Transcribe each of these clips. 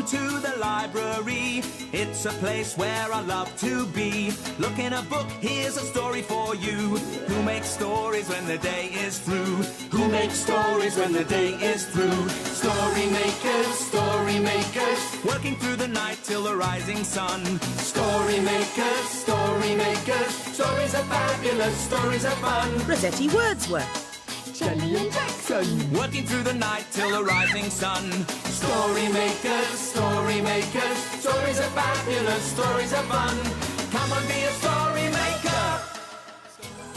Welcome to the library. It's a place where I love to be. Look in a book, here's a story for you. Who makes stories when the day is through? Who makes stories when the day is through? Story makers, working through the night till the rising sun. Story makers, stories are fabulous, stories are fun. Rossetti Wordsworth. Jenny and Jackson, working through the night till the rising sun. Story makers, stories are fabulous, stories are fun. Come on, be a story maker.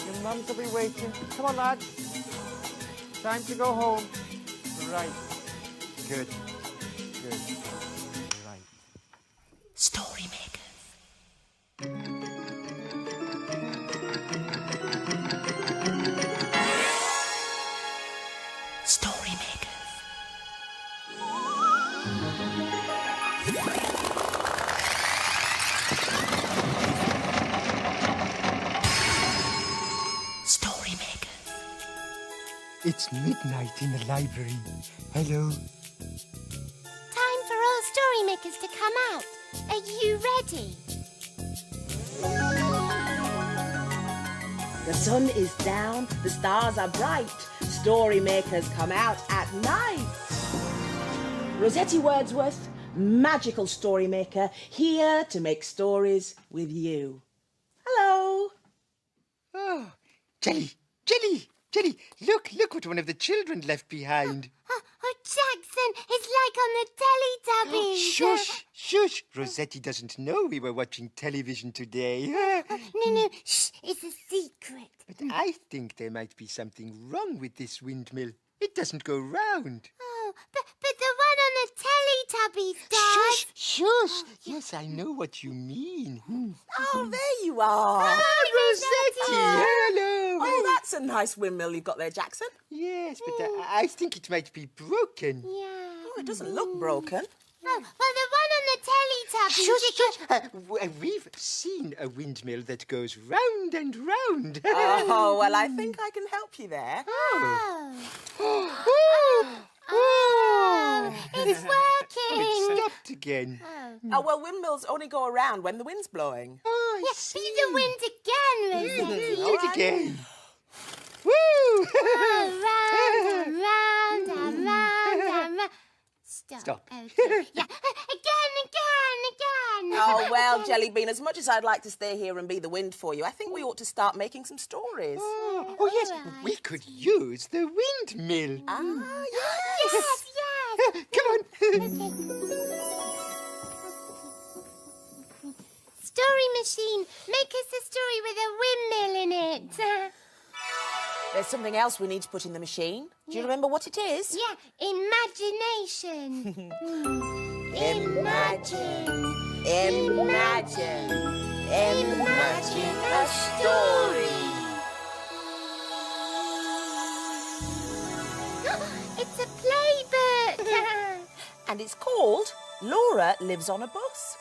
Your mums will be waiting. Come on, lads. Time to go home. Right. Good. Right. Story makers. Story makers. Story makers. It's midnight in the library. Hello. Time for all story makers to come out. Are you ready? The sun is down, the stars are bright. Story makers come out at night. Rossetti Wordsworth, magical story maker, here to make stories with you. Hello. Oh, Jelly. Look what one of the children left behind. Oh, Jackson, it's like on the Teletubbies. Shush. Rossetti doesn't know we were watching television today. No, shh, it's a secret. But I think there might be something wrong with this windmill. It doesn't go round. Oh, but the one on the Teletubbies does. Shush. Yes, I know what you mean. Oh, there you are. Hi, Rossetti, hello. Oh, that's a nice windmill you've got there, Jackson. Yes, but I think it might be broken. Yeah. Oh, it doesn't look broken. Oh, well, the one on the Teletubbies... We've seen a windmill that goes round and round. Oh, well, I think I can help you there. It's working. It stopped again. Oh, well, windmills only go around when the wind's blowing. Oh, I Yes, see. be the wind again, Rossetti. Do it again. Woo! Round and round and round and round. Stop. Okay. Yeah. Again. Oh, well, Jellybean, as much as I'd like to stay here and be the wind for you, I think we ought to start making some stories. Oh, yes, we could use the windmill. Yes. Come on. Story machine, make us a story with a windmill in it. There's something else we need to put in the machine. Do you remember what it is? Yeah, imagination. Imagine a story. It's a playbook. And it's called Laura Lives on a Bus.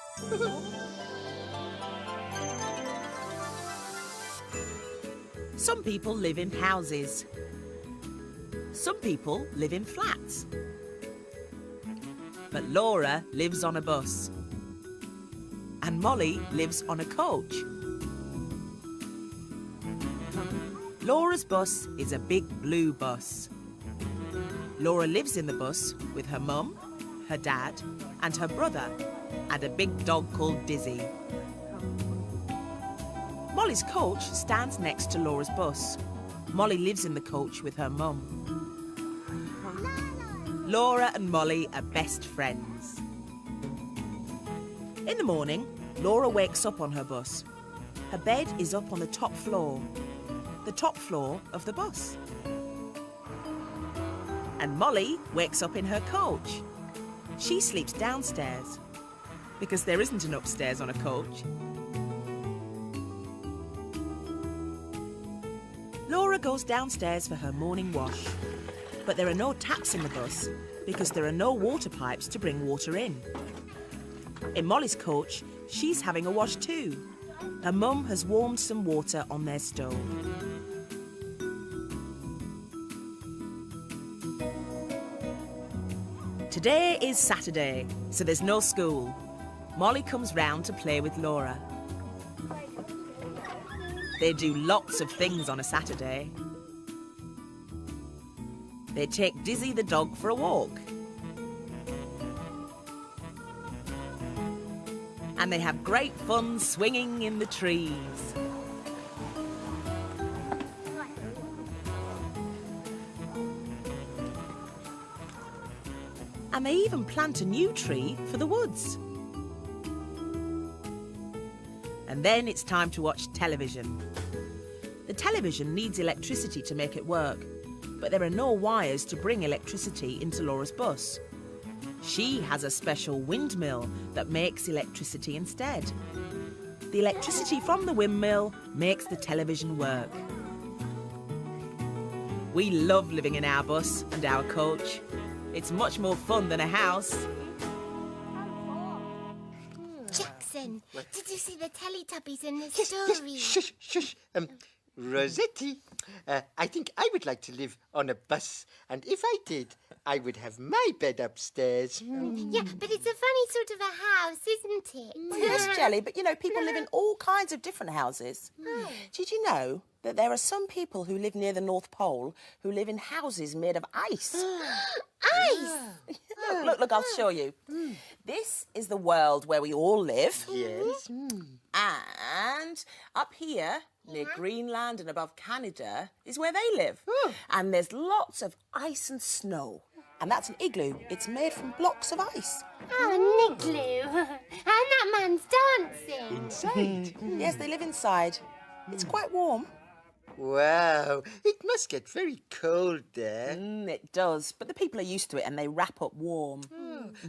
Some people live in houses. Some people live in flats. But Laura lives on a bus. And Molly lives on a coach. Laura's bus is a big blue bus. Laura lives in the bus with her mum, her dad, and her brother, and a big dog called Dizzy. Molly's coach stands next to Laura's bus. Molly lives in the coach with her mum. Laura and Molly are best friends. In the morning, Laura wakes up on her bus. Her bed is up on the top floor of the bus. And Molly wakes up in her coach. She sleeps downstairs because there isn't an upstairs on a coach. Laura goes downstairs for her morning wash, but there are no taps in the bus because there are no water pipes to bring water in. In Molly's coach, she's having a wash too. Her mum has warmed some water on their stove. Today is Saturday, so there's no school. Molly comes round to play with Laura. They do lots of things on a Saturday. They take Dizzy the dog for a walk. And they have great fun swinging in the trees. And they even plant a new tree for the woods. And then it's time to watch television. The television needs electricity to make it work, but there are no wires to bring electricity into Laura's bus. She has a special windmill that makes electricity instead. The electricity from the windmill makes the television work. We love living in our bus and our coach. It's much more fun than a house. Jackson, did you see the Teletubbies in the Yes, story? yes, shush, shush. Rossetti, I think I would like to live on a bus, and if I did, I would have my bed upstairs. Yeah, but it's a funny sort of a house, isn't it? Yes, Jelly, but you know, people live in all kinds of different houses. Did you know that there are some people who live near the North Pole who live in houses made of ice? Ice! Look, I'll show you. This is the world where we all live. Yes. And up here, near Greenland and above Canada, is where they live. And there's lots of ice and snow. And that's an igloo. It's made from blocks of ice. Oh, an igloo. And that man's dancing. Inside. Yes, they live inside. It's quite warm. Wow, it must get very cold there. It does, but the people are used to it and they wrap up warm.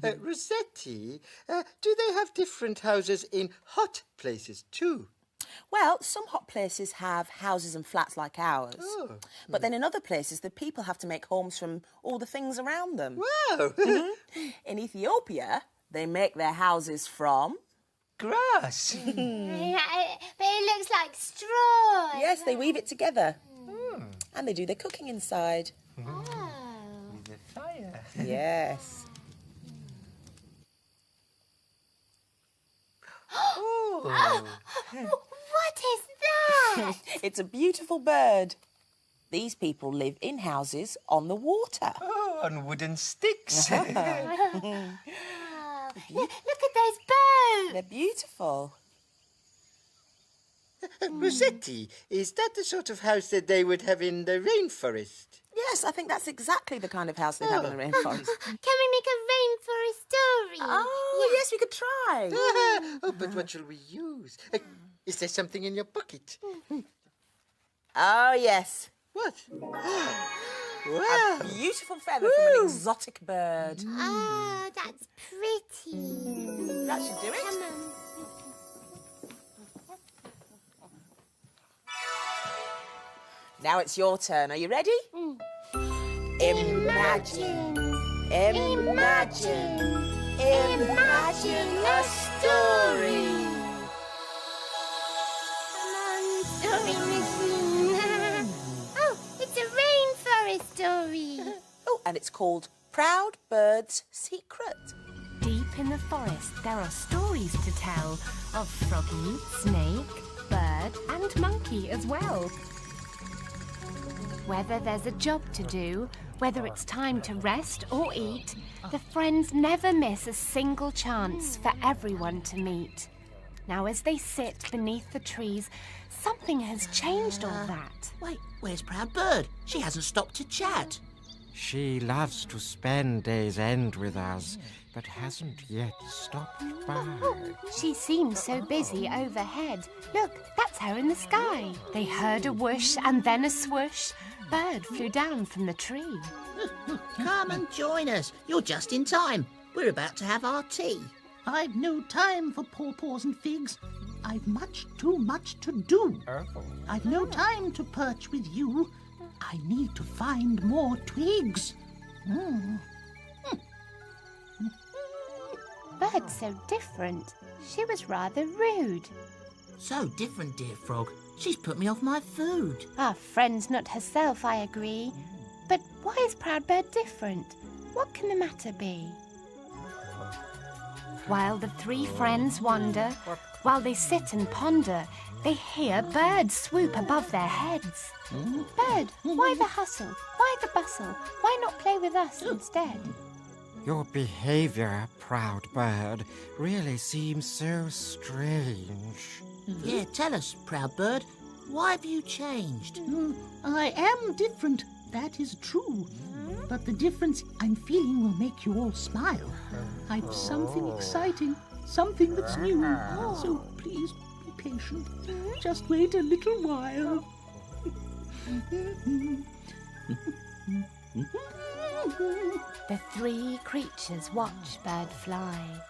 Rossetti, do they have different houses in hot places too? Well, some hot places have houses and flats like ours. But then in other places, the people have to make homes from all the things around them. Wow. In Ethiopia, they make their houses from... Grass. But it looks like straw. Yes, they weave it together. And they do their cooking inside. Oh. With a fire. Yes. What is that? It's a beautiful bird. These people live in houses on the water. Oh, on wooden sticks. Look at those boats. They're beautiful. Rossetti, is that the sort of house that they would have in the rainforest? Yes, I think that's exactly the kind of house they'd have in the rainforest. Can we make a rainforest story? Oh, yes, we could try. Oh, but what shall we use? Is there something in your pocket? Oh, yes. What? A Wow. beautiful feather from an exotic bird. Oh, that's pretty. That should do it. Come on. Now it's your turn. Are you ready? Imagine. Imagine. Imagine a story. Come on, story machine. Oh, it's a rainforest story. Oh, and it's called Proud Bird's Secret. Deep in the forest, there are stories to tell of froggy, snake, bird, and monkey as well. Whether there's a job to do, whether it's time to rest or eat, the friends never miss a single chance for everyone to meet. Now, as they sit beneath the trees, something has changed all that. Wait, where's Proud Bird? She hasn't stopped to chat. She loves to spend day's end with us, but hasn't yet stopped by. She seems so busy overhead. Look, that's her in the sky. They heard a whoosh and then a swoosh. Bird flew down from the tree. Come and join us. You're just in time. We're about to have our tea. I've no time for pawpaws and figs. I've too much to do. I've no time to perch with you. I need to find more twigs. Bird's so different. She was rather rude. So different, dear frog. She's put me off my food. Our friend's not herself, I agree. But why is Proud Bird different? What can the matter be? While the three friends wander, while they sit and ponder, they hear birds swoop above their heads. Bird, why the hustle? Why the bustle? Why not play with us instead? Your behavior, proud bird, really seems so strange. Yeah, tell us, proud bird, why have you changed? I am different, that is true. But the difference I'm feeling will make you all smile. I've something exciting, something that's new. So please be patient. Just wait a little while. The three creatures watch bird fly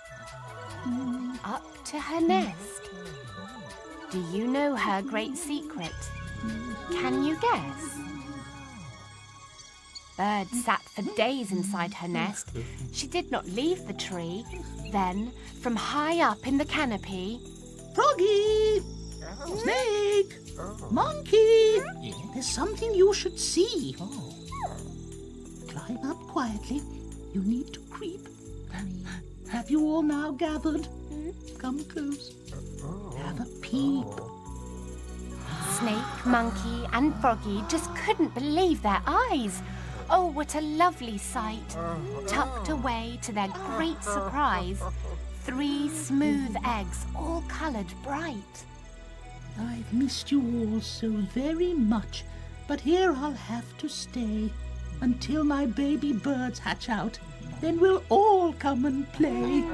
up to her nest. Do you know her great secret? Can you guess? Bird sat for days inside her nest. She did not leave the tree. Then, from high up in the canopy, Froggy! Snake! Monkey! There's something you should see. Climb up quietly. You need to creep. Have you all now gathered? Come close. Have a peep. Snake, Monkey, and Froggy just couldn't believe their eyes. Oh, what a lovely sight. Tucked away to their great surprise, 3 smooth eggs, all coloured bright. I've missed you all so very much, but here I'll have to stay until my baby birds hatch out. Then we'll all come and play.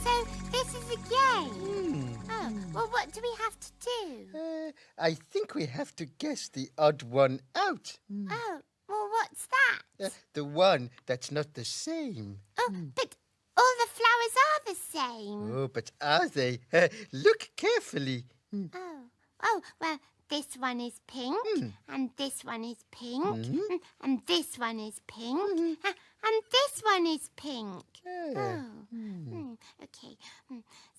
So this is a game. Oh, well, what do we have to do? I think we have to guess the odd one out. Oh, well, what's that? The one that's not the same. Oh, but all the flowers are the same. Oh, but are they? Look carefully. Oh, well, this one is pink, and this one is pink, and this one is pink, and this one is pink. Okay.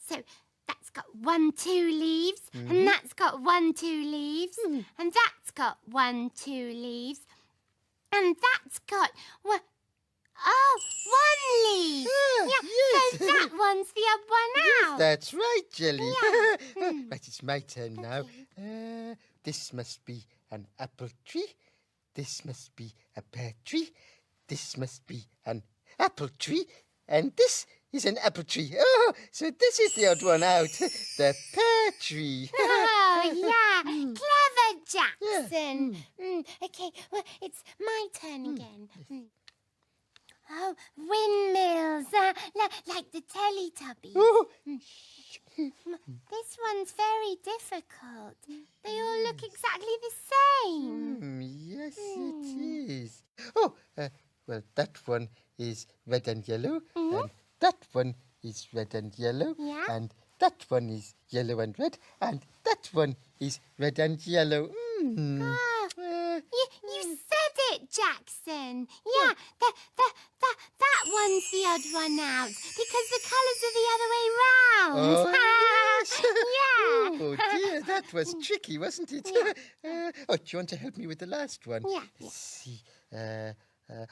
So that's got 1, 2 leaves, and that's got 1, 2 leaves, and that's got 1, 2 leaves, and that's got 1 leaf. Yes. So that one's the odd one out. That's right, Jelly. Yeah. Right, it's my turn now. This must be an apple tree. This must be a pear tree. This must be an apple tree. And this is an apple tree. Oh, so this is the odd one out. The pear tree. Oh, yeah. Clever, Jackson. Okay, well, it's my turn again. Oh, windmills, like the Teletubbies. Oh. This one's very difficult. They all look exactly the same. Yes, it is. Oh, well, that one is red and yellow, and that one is red and yellow, and that one is yellow and red, and that one is red and yellow. You said it, Jackson. Yeah, that one's the odd one out because the colours are the other way round. Oh, yes. Yeah. Oh, dear, that was tricky, wasn't it? Oh, do you want to help me with the last one? Yeah. Let's see.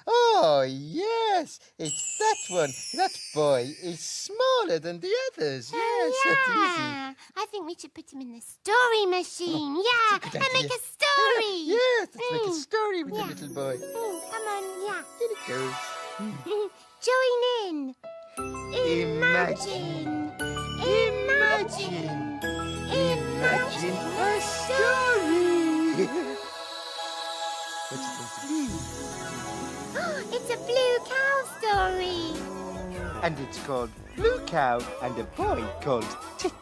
Oh, yes, it's that one. That boy is smaller than the others. Yes, that's easy. I think we should put him in the story machine. That's a good and make idea. a story. Yes, let's make a story with the little boy. Come on, yeah. Here it goes. Join in. Imagine a story. What's it going to be? It's a blue cow story. And it's called Blue Cow and a Boy Called Titch.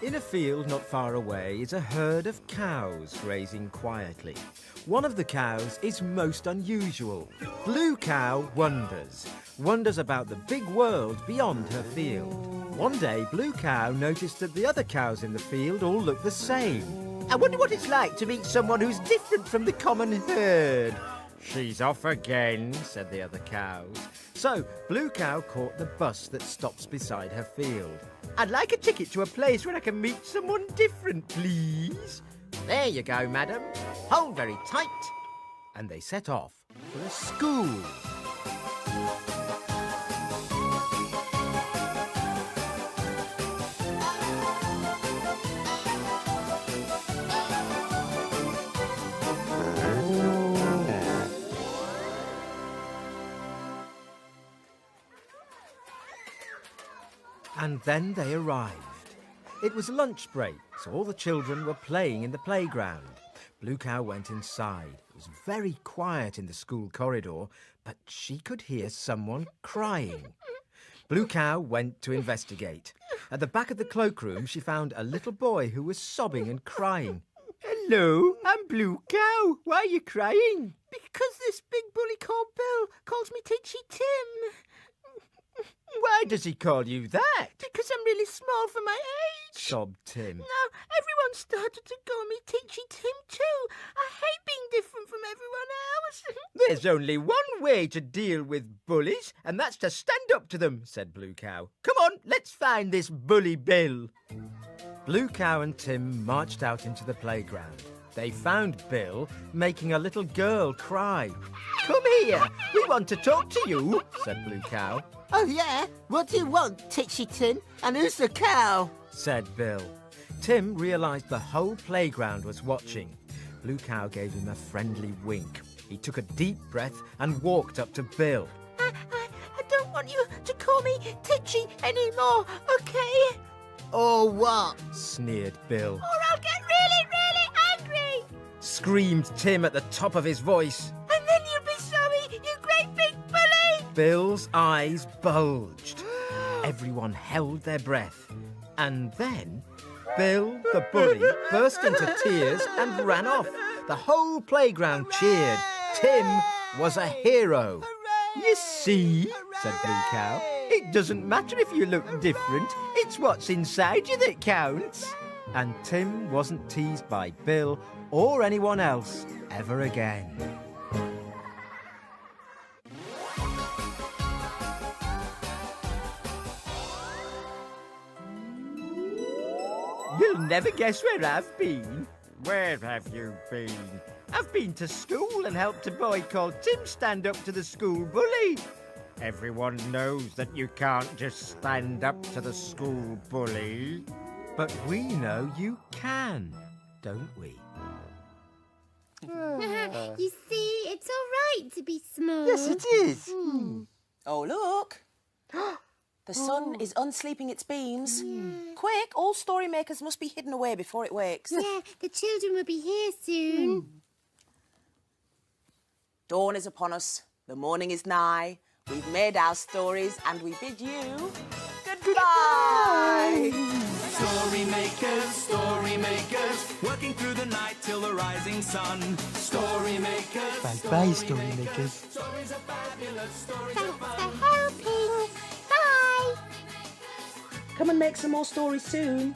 In a field not far away is a herd of cows grazing quietly. One of the cows is most unusual. Blue Cow wonders about the big world beyond her field. One day, Blue Cow noticed that the other cows in the field all look the same. I wonder what it's like to meet someone who's different from the common herd. She's off again, said the other cows. So, Blue Cow caught the bus that stops beside her field. I'd like a ticket to a place where I can meet someone different, please. There you go, madam. Hold very tight. And they set off for a school. And then they arrived. It was lunch break, so all the children were playing in the playground. Blue Cow went inside. It was very quiet in the school corridor, but she could hear someone crying. Blue Cow went to investigate. At the back of the cloakroom, she found a little boy who was sobbing and crying. Hello, I'm Blue Cow. Why are you crying? Because this big bully called Bill calls me Titchy Tim. Why does he call you that? Because I'm really small for my age. Sobbed Tim. Now, everyone started to call me Titchy Tim too. I hate being different from everyone else. There's only one way to deal with bullies, and that's to stand up to them, said Blue Cow. Come on, let's find this bully Bill. Blue Cow and Tim marched out into the playground. They found Bill making a little girl cry. Come here, we want to talk to you, said Blue Cow. Oh, yeah? What do you want, Titchy Tim? And who's the cow? Said Bill. Tim realised the whole playground was watching. Blue Cow gave him a friendly wink. He took a deep breath and walked up to Bill. I don't want you to call me Titchy anymore, OK? Or what? Sneered Bill. Or I'll get really, really angry. Screamed Tim at the top of his voice. And then you'll be sorry, you great big bully. Bill's eyes bulged. Everyone held their breath. And then Bill, the bully, burst into tears and ran off. The whole playground cheered. Tim was a hero. You see, said Blue Cow, it doesn't matter if you look different. It's what's inside you that counts. And Tim wasn't teased by Bill or anyone else ever again. You'll never guess where I've been. Where have you been? I've been to school and helped a boy called Tim stand up to the school bully. Everyone knows that you can't just stand up to the school bully. But we know you can, don't we? You see, it's all right to be small. Yes, it is. Oh, look. The sun is unsleeping its beams. Quick, all story makers must be hidden away before it wakes. Yeah, the children will be here soon. Dawn is upon us. The morning is nigh. We've made our stories and we bid you goodbye. Story makers, working through the night till the rising sun. Story makers. Bye-bye, story makers. Stories are fabulous. Stories Thanks for helping. Bye. Come and make some more stories soon.